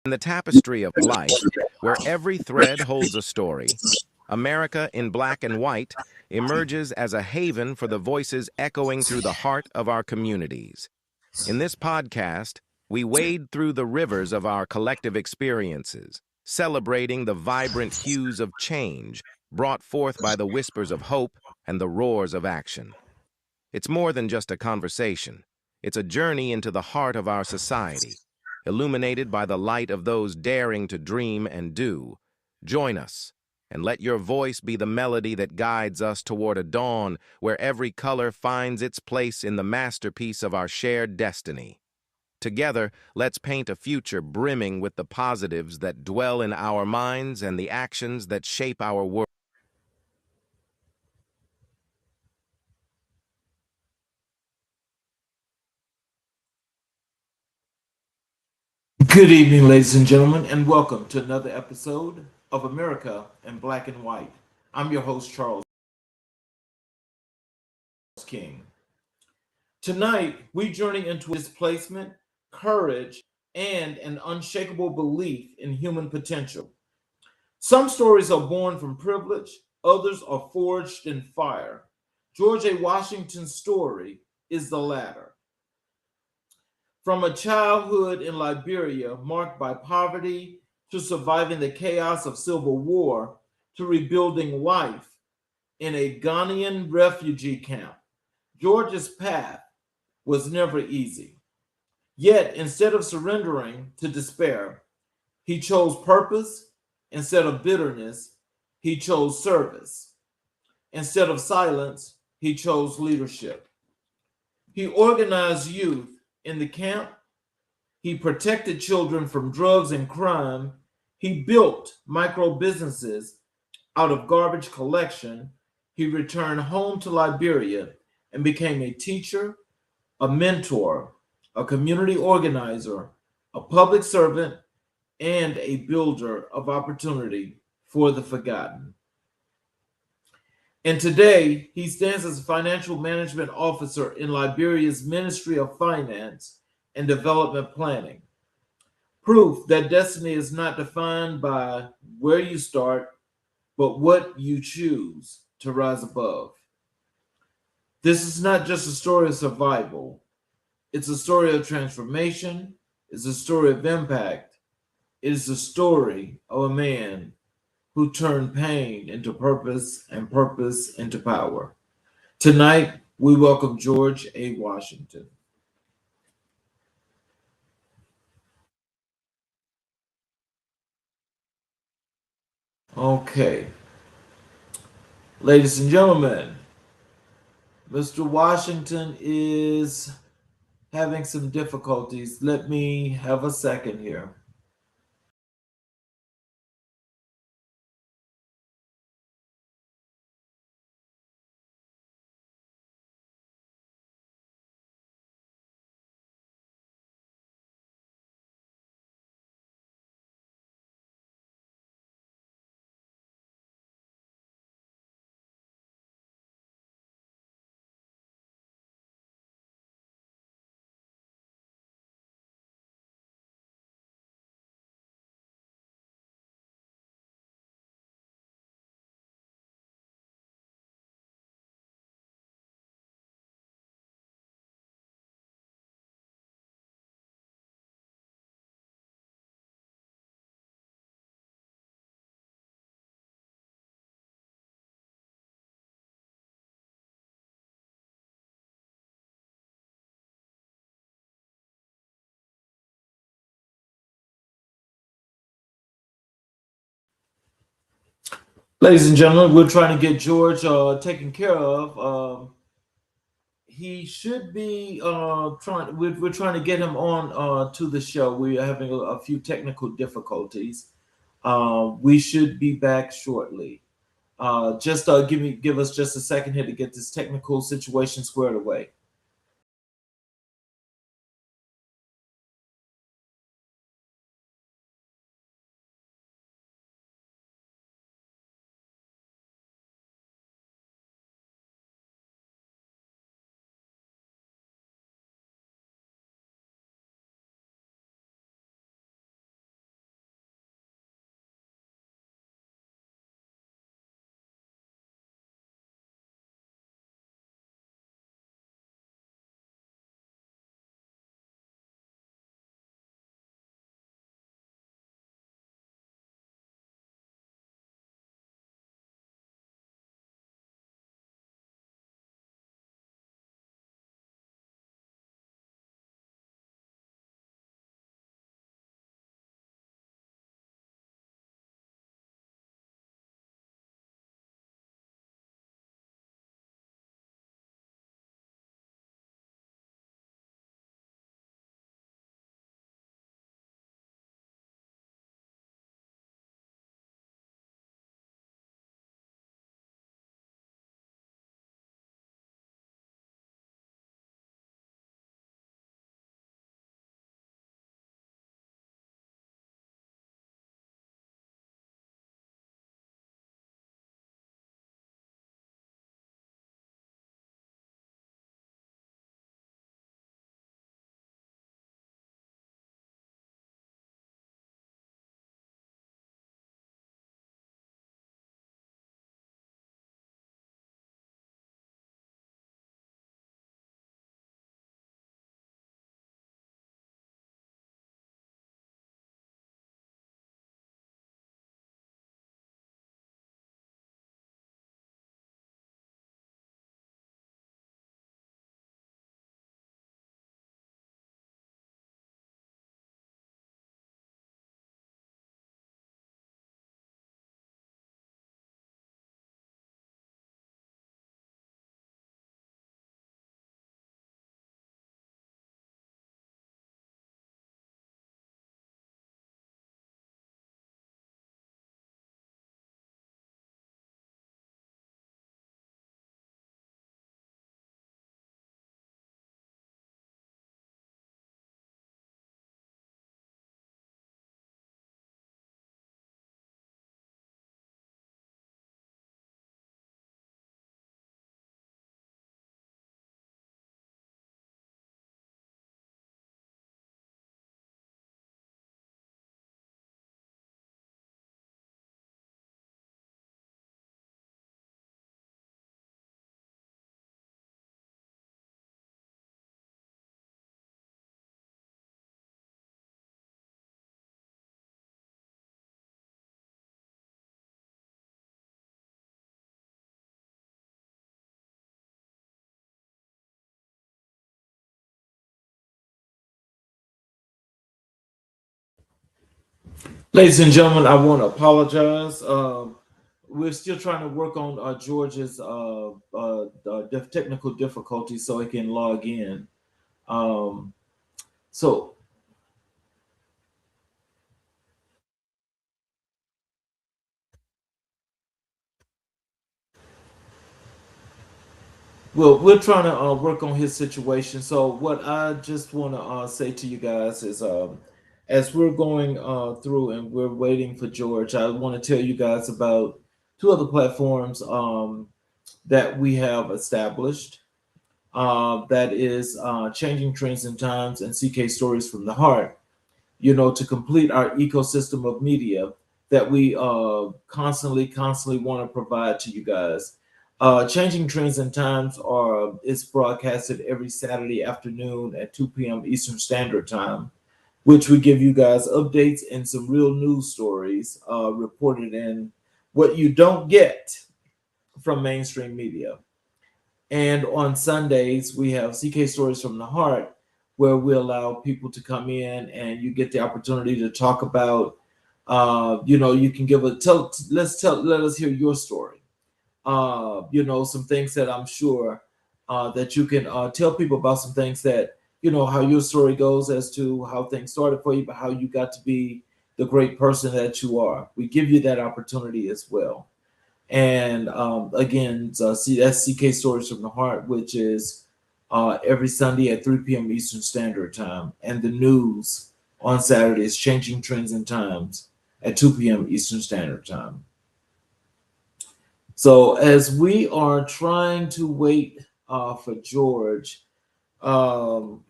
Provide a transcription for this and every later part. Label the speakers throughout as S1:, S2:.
S1: In the tapestry of life, where every thread holds a story, America in black and white emerges as a haven for the voices echoing through the heart of our communities. In this podcast, we wade through the rivers of our collective experiences, celebrating the vibrant hues of change brought forth by the whispers of hope and the roars of action. It's more than just a conversation. It's a journey into the heart of our society, illuminated by the light of those daring to dream and do. Join us, and let your voice be the melody that guides us toward a dawn where every color finds its place in the masterpiece of our shared destiny. Together, let's paint a future brimming with the positives that dwell in our minds and the actions that shape our world.
S2: Good evening, ladies and gentlemen, and welcome to another episode of America in Black and White. I'm your host, Charles King. Tonight, we journey into displacement, courage, and an unshakable belief in human potential. Some stories are born from privilege, others are forged in fire. George A. Washington's story is the latter. From a childhood in Liberia marked by poverty to surviving the chaos of civil war to rebuilding life in a Ghanaian refugee camp, George's path was never easy. Yet, instead of surrendering to despair, he chose purpose. Instead of bitterness, he chose service. Instead of silence, he chose leadership. He organized youth in the camp. He protected children from drugs and crime. He built micro businesses out of garbage collection. He returned home to Liberia and became a teacher, a mentor, a community organizer, a public servant, and a builder of opportunity for the forgotten. And today, he stands as a financial management officer in Liberia's Ministry of Finance and Development Planning. Proof that destiny is not defined by where you start, but what you choose to rise above. This is not just a story of survival, it's a story of transformation, it's a story of impact, it is the story of a man who turned pain into purpose and purpose into power. Tonight, we welcome George A. Washington. Okay, ladies and gentlemen, Mr. Washington is having some difficulties. Let me have a second here. Ladies and gentlemen, we're trying to get George taken care of. He should be trying. We're trying to get him on to the show. We are having a few technical difficulties. We should be back shortly. Just give us just a second here to get this technical situation squared away. Ladies and gentlemen, I want to apologize. We're still trying to work on George's technical difficulties so he can log in. Um, so well, we're trying to work on his situation. So what I just want to say to you guys is, as we're going through and we're waiting for George, I want to tell you guys about two other platforms that we have established. That is Changing Trends and Times and CK Stories from the Heart. You know, to complete our ecosystem of media that we constantly want to provide to you guys. Changing Trends and Times are it's broadcasted every Saturday afternoon at 2 p.m. Eastern Standard Time, which we give you guys updates and some real news stories reported in what you don't get from mainstream media. And on Sundays, we have CK Stories from the Heart, where we allow people to come in and you get the opportunity to talk about, you can give a let us hear your story. Some things that I'm sure that you can tell people about some things that, how your story goes as to how things started for you, but how you got to be the great person that you are. We give you that opportunity as well. And again, see that's CK Stories from the Heart, which is every Sunday at 3 p.m. Eastern Standard Time, and the news on Saturdays, Changing Trends and Times at 2 p.m. Eastern Standard Time. So as we are trying to wait for George, um,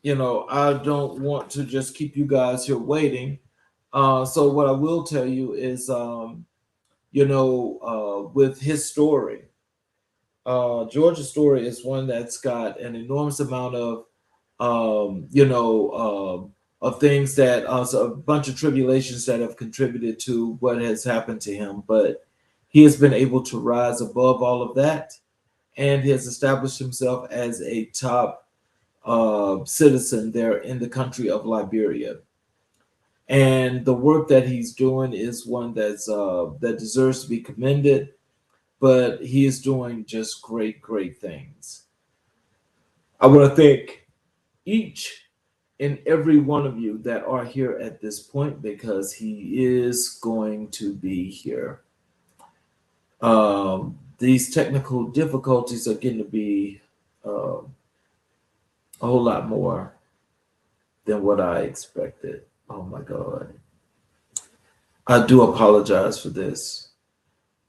S2: I don't want to just keep you guys here waiting. So what I will tell you is, with his story. Georgia's story is one that's got an enormous amount of, of things that so a bunch of tribulations that have contributed to what has happened to him. But he has been able to rise above all of that, and he has established himself as a top citizen there in the country of Liberia. And the work that he's doing is one that deserves to be commended, but he is doing just great things. I want to thank each and every one of you that are here at this point because he is going to be here. These technical difficulties are going to be a whole lot more than what I expected. Oh my God. I do apologize for this.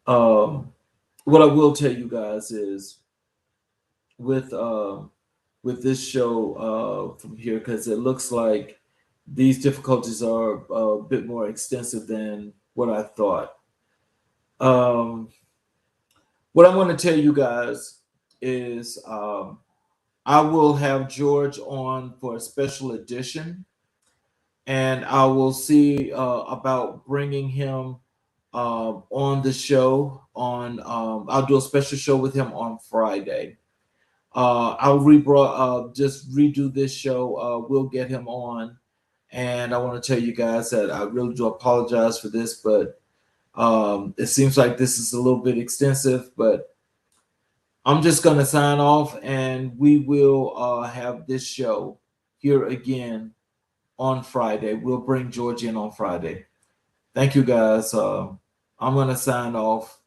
S2: What I will tell you guys is with this show from here, because it looks like these difficulties are a bit more extensive than what I thought. What I'm going to tell you guys is I will have George on for a special edition, and I will see about bringing him on the show on I'll do a special show with him on Friday. I'll just redo this show. We'll get him on, and I want to tell you guys that I really do apologize for this, but it seems like this is a little bit extensive. But I'm just gonna sign off, and we will have this show here again on Friday. We'll bring George in on Friday. Thank you, guys. I'm gonna sign off.